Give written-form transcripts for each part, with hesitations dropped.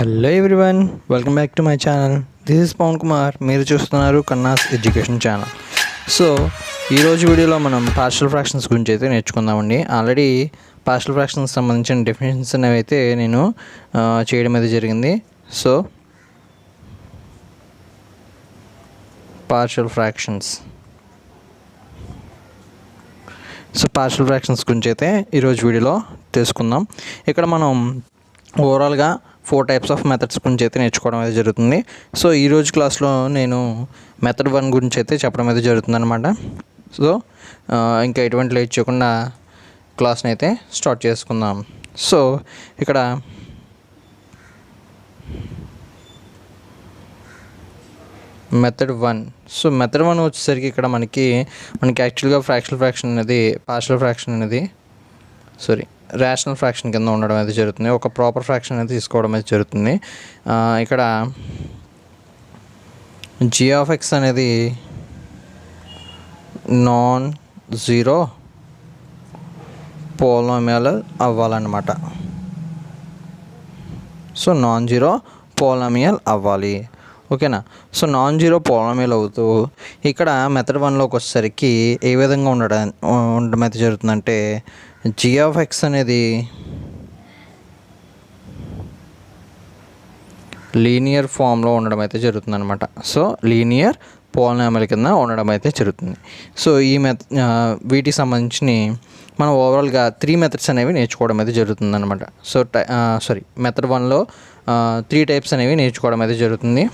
Hello everyone, welcome back to my channel. This is Pavan Kumar. మీరు చూస్తున్నారు కన్నాస్ education channel. So ఈరోజు వీడియోలో మనం పార్షియల్ ఫ్రాక్షన్స్ గురించి అయితే నేర్చుకుందామండి. ఆల్రెడీ పార్షియల్ ఫ్రాక్షన్స్ సంబంధించిన డెఫినేషన్స్ అనేవి అయితే నేను చేయడం అయితే జరిగింది. సో పార్షియల్ ఫ్రాక్షన్స్ గురించి అయితే ఈరోజు వీడియోలో తెలుసుకుందాం. ఇక్కడ మనం ఓవరాల్గా 4 టైప్స్ ఆఫ్ మెథడ్స్ గురించి అయితే నేర్చుకోవడం అయితే జరుగుతుంది. సో ఈరోజు క్లాస్లో నేను మెథడ్ 1 గురించి అయితే చెప్పడం అయితే జరుగుతుంది అనమాట. సో ఇంకా ఎటువంటి లేట్ చేయకుండా క్లాస్ని అయితే స్టార్ట్ చేసుకుందాం. సో ఇక్కడ మెథడ్ 1. సో మెథడ్ 1 వచ్చేసరికి ఇక్కడ మనకి యాక్చువల్గా పార్షియల్ ఫ్రాక్షన్ అనేది రేషనల్ ఫ్రాక్షన్ కింద ఉండడం అయితే జరుగుతుంది. ఒక ప్రాపర్ ఫ్రాక్షన్ అయితే తీసుకోవడం అయితే జరుగుతుంది. ఇక్కడ g ఆఫ్ x అనేది నాన్ జీరో పోలినామియల్ అవ్వాలన్నమాట. సో నాన్ జీరో పోలినామియల్ అవ్వాలి, ఓకేనా. సో నాన్ జీరో పోలినామియల్ అవుతూ ఇక్కడ మెథడ్ 1లోకి వచ్చేసరికి ఏ విధంగా ఉండడం అయితే జరుగుతుందంటే g ఆఫ్ x అనేది లీనియర్ ఫామ్లో ఉండడం అయితే జరుగుతుంది అనమాట. సో లీనియర్ పోలినామియల్ కింద ఉండడం అయితే జరుగుతుంది. సో ఈ వీటికి సంబంధించి మనం ఓవరాల్గా 3 మెథడ్స్ అనేవి నేర్చుకోవడం అయితే జరుగుతుంది అనమాట. సో మెథడ్ 1లో 3 టైప్స్ అనేవి నేర్చుకోవడం అయితే జరుగుతుంది.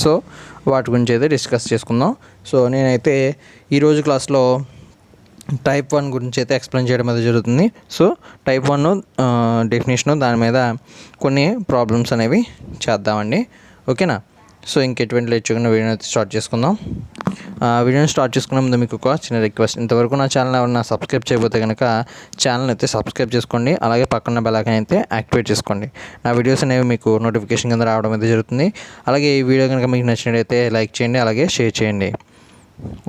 సో వాటి గురించి అయితే డిస్కస్ చేసుకుందాం. సో నేనైతే ఈరోజు క్లాస్లో టైప్ 1 గురించి అయితే ఎక్స్ప్లెయిన్ చేయడం అయితే జరుగుతుంది. సో టైప్ 1 డెఫినేషను, దాని మీద కొన్ని ప్రాబ్లమ్స్ అనేవి చేద్దామండి, ఓకేనా. సో ఇంకెటువంటి లేట్ చేయకుండా వీడియోని అయితే స్టార్ట్ చేసుకుందాం. వీడియోని స్టార్ట్ చేసుకునే ముందు మీకు ఒక చిన్న రిక్వెస్ట్. ఇంతవరకు నా ఛానల్ ఎవరైనా సబ్స్క్రైబ్ చేయబోతే కనుక ఛానల్ అయితే సబ్స్క్రైబ్ చేసుకోండి. అలాగే పక్కన బెల్ ఐకాన్ అయితే యాక్టివేట్ చేసుకోండి. నా వీడియోస్ అనేవి మీకు నోటిఫికేషన్ కింద రావడం అయితే జరుగుతుంది. అలాగే ఈ వీడియో కనుక మీకు నచ్చినట్లయితే లైక్ చేయండి, అలాగే షేర్ చేయండి,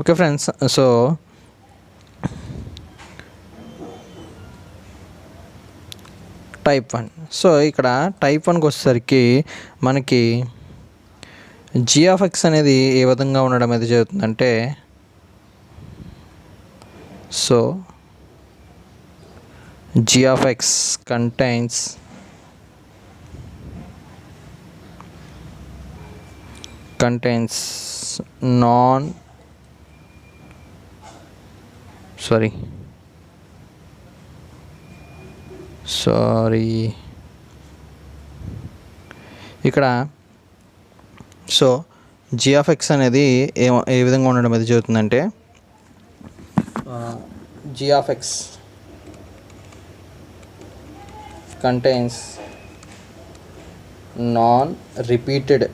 okay friends. So type 1. So ఇక్కడ టైప్ 1కి వచ్చేసరికి మనకి g ఆఫ్ x అనేది ఏ విధంగా ఉండడం అయితే జరుగుతుందంటే, so g of x contains ఇక్కడ సో g ఆఫ్ x అనేది ఏ విధంగా ఉండడం అయితే జరుగుతుందంటే, g of x contains non repeated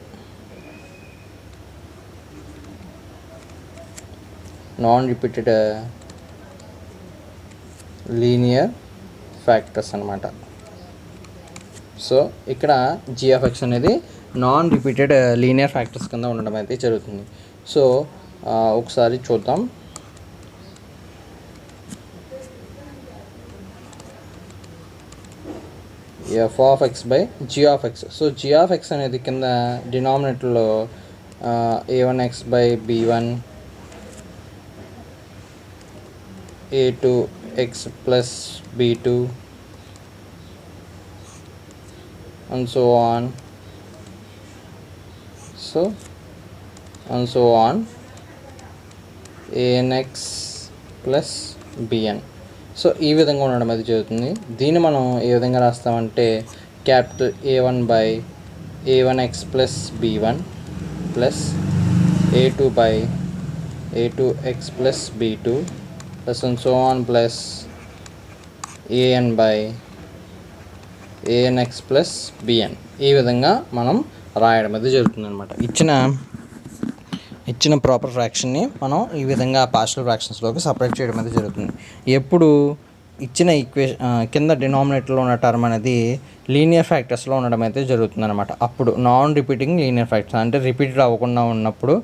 linear factors అన్నమాట. సో ఇక్కడ g ఆఫ్ x అనేది నాన్ రిపీటెడ్ లీనియర్ ఫ్యాక్టర్స్ కింద ఉండడం అయితే జరుగుతుంది. సో ఒకసారి చూద్దాం. f of x by g of x. So g of x అనేది కింద డినామినేటర్లో a1x by b1, a2x plus b2 and so on anx plus bn. So ఈ విధంగా ఉండడం అది జరుగుతుంది. దీన్ని మనం ఏ విధంగా రాస్తామంటే capital a1 by a1x plus b1 plus a2 by a2x plus b2 plus and so on plus an by anx plus bn. ఈ విధంగా మనం రాయడం అది జరుగుతుంది అనమాట. ఇచ్చిన ప్రాపర్ ఫ్రాక్షన్ని మనం ఈ విధంగా పార్షియల్ ఫ్రాక్షన్స్లోకి సపరేట్ చేయడం అయితే జరుగుతుంది. ఎప్పుడు ఇచ్చిన కింద డినామినేటర్లో ఉన్న టర్మ్ అనేది లీనియర్ ఫ్యాక్టర్స్లో ఉండడం అయితే జరుగుతుంది అనమాట. అప్పుడు నాన్ రిపీటింగ్ లీనియర్ ఫ్యాక్టర్స్ అంటే రిపీటెడ్ అవ్వకుండా ఉన్నప్పుడు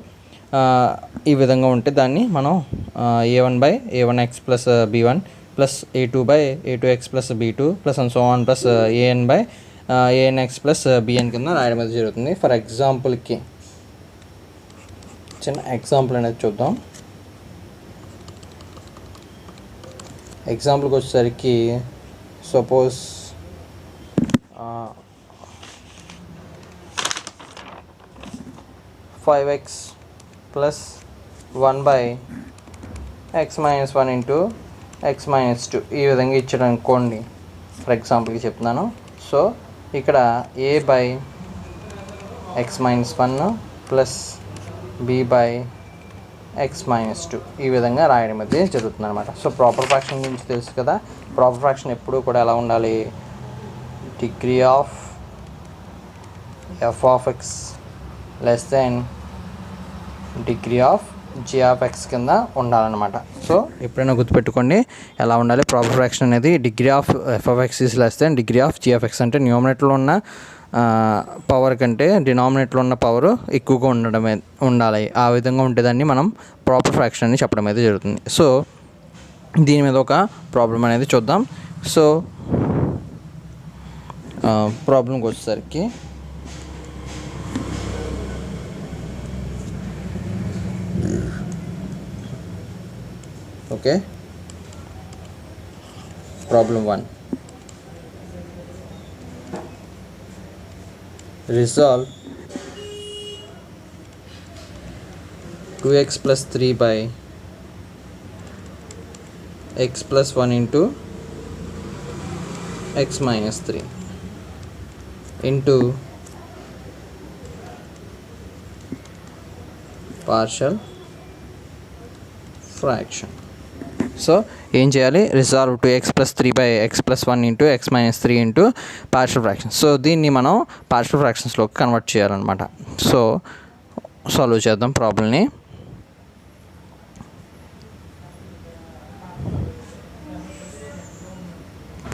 ఈ విధంగా ఉంటే దాన్ని మనం a1 by a1x plus b1 plus a2 by a2x plus b2 plus and so on plus an by a n x plus b n కింద రాయడం అయితే జరుగుతుంది. ఫర్ ఎగ్జాంపుల్కి చిన్న ఎగ్జాంపుల్ అనేది చూద్దాం. ఎగ్జాంపుల్కి వచ్చేసరికి suppose 5x plus 1 by x minus 1 into x minus 2 ఈ విధంగా ఇచ్చాడు అనుకోండి. ఫర్ ఎగ్జాంపుల్కి చెప్తున్నాను. సో ఇక్కడ a by x minus 1 plus b by x minus 2 ఈ విధంగా రాయడం అయితే జరుగుతుంది అనమాట. సో ప్రాపర్ ఫ్రాక్షన్ గురించి తెలుసు కదా. ప్రాపర్ ఫ్రాక్షన్ ఎప్పుడు కూడా ఎలా ఉండాలి, degree of f of x less than degree of g of x కింద ఉండాలన్నమాట. సో ఎప్పుడైనా గుర్తుపెట్టుకోండి ఎలా ఉండాలి ప్రాపర్ ఫ్రాక్షన్ అనేది. Degree of f of x is less than degree of g of x అంటే న్యూమరేటర్లో ఉన్న పవర్ కంటే డినామినేటర్లో ఉన్న పవర్ ఎక్కువగా ఉండాలి. ఆ విధంగా ఉంటేదాన్ని మనం ప్రాపర్ ఫ్రాక్షన్ అని చెప్పడం అయితే జరుగుతుంది. సో దీని మీద ఒక ప్రాబ్లం అనేది చూద్దాం. సో ప్రాబ్లంకి వచ్చేసరికి okay, problem 1. Resolve 2x plus 3 by x plus 1 into x minus 3 into partial fraction. So ఏం చేయాలి, resolve 2x plus 3 by x plus 1 into x minus 3 into partial fractions. So దీన్ని మనం పార్షియల్ ఫ్రాక్షన్స్లోకి కన్వర్ట్ చేయాలన్నమాట. So solve చేద్దాం ప్రాబ్లమ్ని.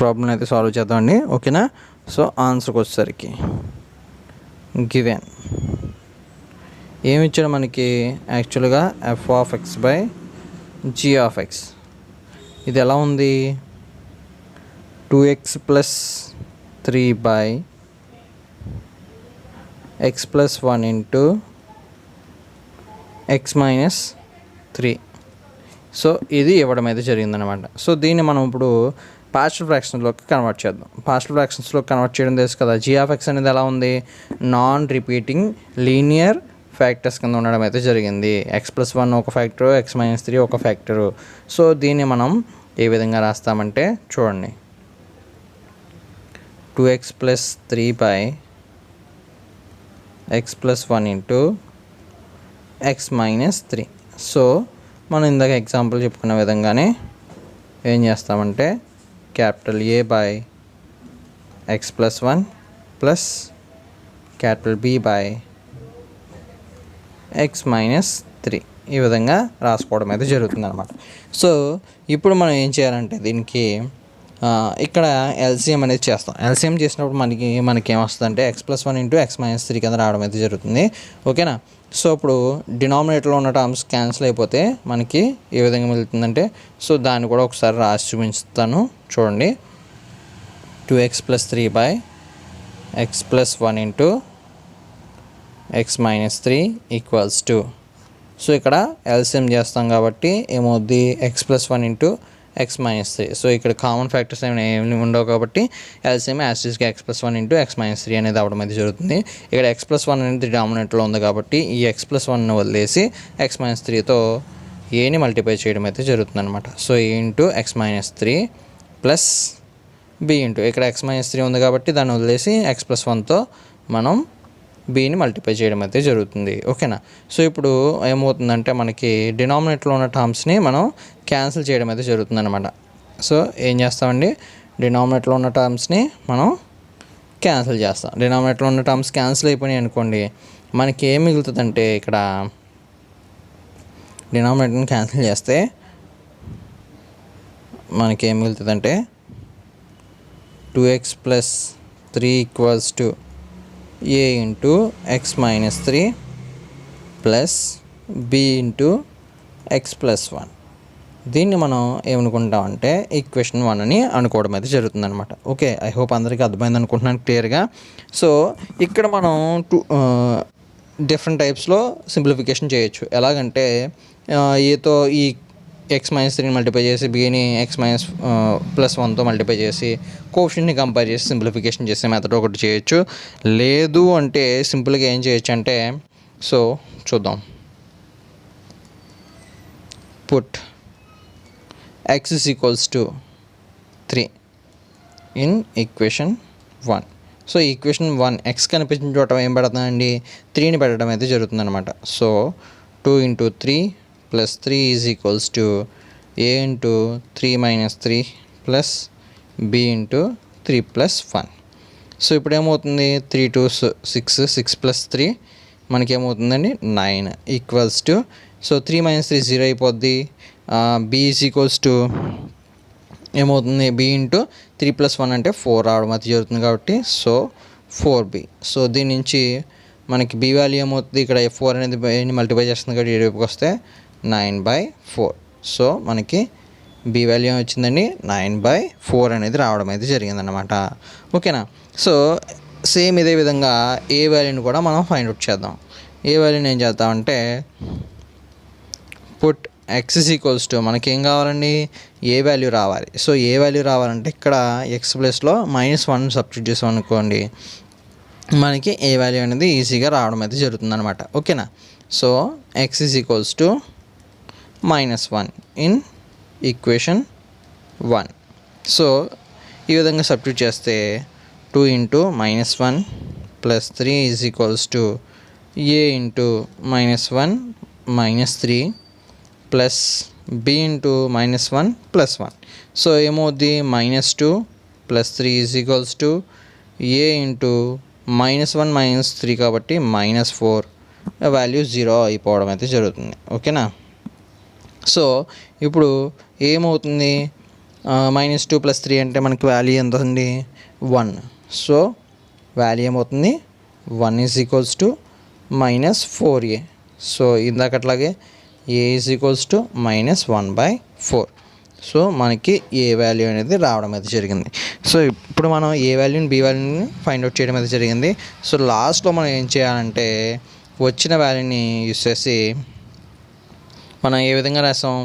Problem అయితే solve చేద్దామండి. ఓకేనా. సో ఆన్సర్కి వచ్చేసరికి గివెన్ ఏమి ఇచ్చాడు మనకి, యాక్చువల్గా f of x by g of x. ఇది ఎలా ఉంది, 2x plus 3 by x plus 1 into x minus 3. So ఇది ఇవ్వడం అయితే జరిగిందనమాట. సో దీన్ని మనం ఇప్పుడు పార్షియల్ ఫ్రాక్షన్స్లోకి కన్వర్ట్ చేద్దాం. పార్షియల్ ఫ్రాక్షన్స్లోకి కన్వర్ట్ చేయడం తెలుసు కదా. g of x అనేది ఎలా ఉంది, నాన్ రిపీటింగ్ లీనియర్ ఫ్యాక్టర్స్ కింద ఉండడం అయితే జరిగింది. x plus 1 ఒక ఫ్యాక్టరు, x minus 3 ఒక ఫ్యాక్టరు. సో దీన్ని మనం ఏ విధంగా రాస్తామంటే చూడండి, 2x plus 3 by x plus 1 into x minus 3. So మనం ఇందాక ఎగ్జాంపుల్ చెప్పుకున్న విధంగానే ఏం చేస్తామంటే capital A by x plus 1 plus capital B by x minus 3 ఈ విధంగా రాసుకోవడం అయితే జరుగుతుంది అనమాట. సో ఇప్పుడు మనం ఏం చేయాలంటే దీనికి ఇక్కడ ఎల్సిఎం అనేది చేస్తాం. ఎల్సిఎం చేసినప్పుడు మనకి ఏమొస్తుందంటే x plus 1 into x minus 3 కింద రావడం అయితే జరుగుతుంది. ఓకేనా. సో ఇప్పుడు డినామినేటర్లో ఉన్న టర్మ్స్ క్యాన్సిల్ అయిపోతే మనకి ఏ విధంగా మిగులుతుందంటే, సో దాన్ని కూడా ఒకసారి రాసి చూపిస్తాను చూడండి. 2x plus 3 by x plus 1 into x minus 3 equals 2. So ఇక్కడ ఎల్సిఎం చేస్తాం కాబట్టి ఏమవుద్ది, x plus 1 into x minus 3. So ఇక్కడ కామన్ ఫ్యాక్టర్స్ ఏమి ఉండవు కాబట్టి LCM యాస్టిస్గా x plus 1 into x minus 3 అనేది అవ్వడం అయితే జరుగుతుంది. ఇక్కడ x plus 1 అనేది డామినేట్లో ఉంది కాబట్టి ఈ x plus 1ని వదిలేసి x minus 3తో ఏని మల్టిప్లై చేయడం అయితే జరుగుతుంది అనమాట. So a into x minus 3 plus b into ఇక్కడ x minus 3 ఉంది కాబట్టి దాన్ని వదిలేసి x plus 1తో మనం బీని మల్టిప్లై చేయడం అయితే జరుగుతుంది. ఓకేనా. సో ఇప్పుడు ఏమవుతుందంటే మనకి డినామినేటర్లో ఉన్న టర్మ్స్ని మనం క్యాన్సిల్ చేయడం అయితే జరుగుతుంది అనమాట. సో ఏం చేస్తామండి, డినామినేటర్లో ఉన్న టర్మ్స్ని మనం క్యాన్సిల్ చేస్తాం. డినామినేటర్లో ఉన్న టర్మ్స్ క్యాన్సిల్ అయిపోయినాయి అనుకోండి, మనకి ఏం మిగులుతుందంటే ఇక్కడ డినామినేటర్ని క్యాన్సిల్ చేస్తే మనకి ఏం మిగులుతుందంటే 2x plus 3 equals to a into x minus 3 plus b into x plus 1. దీన్ని మనం ఏమనుకుంటామంటే ఈక్వేషన్ 1 అని అనుకోవడం అయితే జరుగుతుందన్నమాట. ఓకే, ఐ హోప్ అందరికీ అర్థమైంది అనుకుంటున్నాను క్లియర్గా. సో ఇక్కడ మనం డిఫరెంట్ టైప్స్లో సింప్లిఫికేషన్ చేయొచ్చు. ఎలాగంటే ఏతో ఈ x-3ని మల్టిప్లై చేసి బీని x-+1తో మల్టిప్లై చేసి కోఎఫిషియంట్ని కంపేర్ చేసి సింప్లిఫికేషన్ చేసే మెథడ్ ఒకటి చేయొచ్చు. లేదు అంటే సింపుల్గా ఏం చేయొచ్చు అంటే, సో చూద్దాం. Put x is equals to 3 in equation 1. So equation 1 x కనిపించిన చోట ఏం పెడతానండి, 3ని పెట్టడం అయితే జరుగుతుందన్నమాట. So 2 × 3 + 3 is equals to a × 3 - 3 plus b × 3 + 1. So ఇప్పుడు ఏమవుతుంది, 3 × 2 6, 6 + 3 మనకి ఏమవుతుందండి 9 ఈక్వల్స్ టు, సో 3 - 3 0 అయిపోద్ది. b ఈజ్ ఈక్వల్స్ టు ఏమవుతుంది, b × 3 + 1 అంటే 4 రావడం అయితే జరుగుతుంది కాబట్టి సో 4b. సో దీని నుంచి మనకి b వాల్యూ ఏమవుతుంది, ఇక్కడ 4 అనేది మల్టిప్లై చేస్తుంది కాబట్టి ఇటువైపుకి వస్తే 9/4. సో మనకి b వాల్యూ వచ్చిందండి 9/4 అనేది రావడం అయితే జరిగిందనమాట. ఓకేనా. సో సేమ్ ఇదే విధంగా ఏ వాల్యూని కూడా మనం ఫైండ్ అవుట్ చేద్దాం. ఏ వాల్యూని ఏం చేద్దామంటే, put x is equals to మనకేం కావాలండి, ఏ వాల్యూ రావాలి. సో ఏ వాల్యూ రావాలంటే ఇక్కడ x ప్లస్లో -1 సబ్స్టిట్యూట్ చేసాం అనుకోండి, మనకి ఏ వాల్యూ అనేది ఈజీగా రావడం అయితే జరుగుతుందన్నమాట. ఓకేనా. So x is equals to -1 in equation 1. So ఈ విధంగా సబ్స్టిట్యూట్ చేస్తే 2 × -1 + 3 is equals to a × -1 - 3 plus b × -1 + 1. So ఏమవుద్ది, -2 + 3 ఈజ్ ఈక్వల్స్ టు a × -1 - 3 కాబట్టి -4, వాల్యూ 0 అయిపోవడం అయితే జరుగుతుంది. ఓకేనా. సో ఇప్పుడు ఏమవుతుంది, -2 + 3 అంటే మనకి వాల్యూ ఎంత ఉంది, 1. సో వాల్యూ ఏమవుతుంది, 1 is equals to -4a. So ఇందాకట్లాగే a is equals to -1/4. So మనకి ఏ వాల్యూ అనేది రావడం అయితే జరిగింది. సో ఇప్పుడు మనం ఏ వాల్యూని బి వాల్యూని ఫైండ్ అవుట్ చేయడం అయితే జరిగింది. సో లాస్ట్లో మనం ఏం చేయాలంటే, వచ్చిన వాల్యూని యూస్ చేసి మనం ఏ విధంగా రాసాం,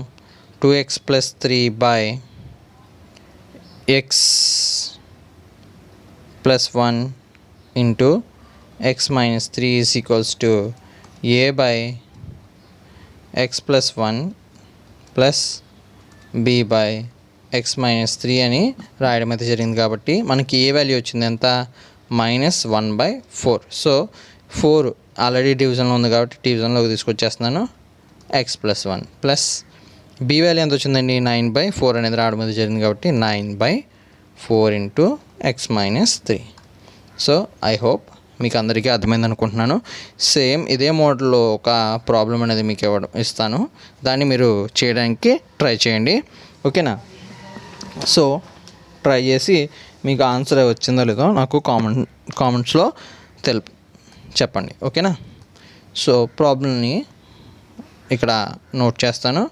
2x + 3/x + 1 × x - 3 is equals to a/x + 1 plus b/x - 3 అని రాయడం అయితే జరిగింది. కాబట్టి మనకి ఏ వాల్యూ వచ్చింది ఎంత, -1/4. సో 4 ఆల్రెడీ డివిజన్లో ఉంది కాబట్టి డివిజన్లోకి తీసుకొచ్చేస్తున్నాను. x + 1 ప్లస్ b వాల్యూ ఎంత వచ్చిందండి, 9/4 అనేది రావడం అయితే జరిగింది కాబట్టి 9/4 × x - 3. సో ఐ హోప్ మీకు అందరికీ అర్థమైంది అనుకుంటున్నాను. సేమ్ ఇదే మోడల్లో ఒక ప్రాబ్లం అనేది మీకు ఇస్తాను, దాన్ని మీరు చేయడానికి ట్రై చేయండి. ఓకేనా. సో ట్రై చేసి మీకు ఆన్సర్ వచ్చిందో లేదో నాకు కామెంట్స్లో చెప్పండి. ఓకేనా. సో ప్రాబ్లమ్ని ఇక్కడ నోట్ చేస్తాను.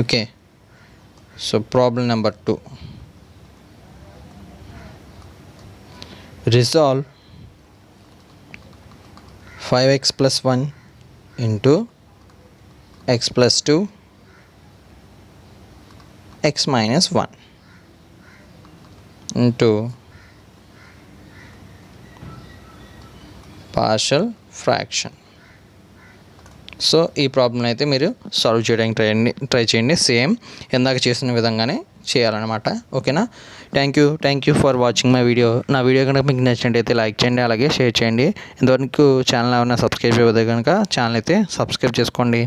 Okay. So problem number 2. Resolve 5x + 1 × x + 2 x - 1 into partial fraction. So ఈ ప్రాబ్లం అయితే మీరు సాల్వ్ చేయడానికి ట్రై చేయండి. సేమ్ ఇందాక చేసిన విధంగానే చేయాలన్నమాట. ఓకేనా. Thank you for watching my video. నా వీడియో కనుక మీకు నచ్చినట్టయితే లైక్ చేయండి, అలాగే షేర్ చేయండి. ఇంతవరకు ఛానల్ ఏమైనా సబ్స్క్రైబ్ చేయవద్దు కనుక ఛానల్ అయితే సబ్స్క్రైబ్ చేసుకోండి.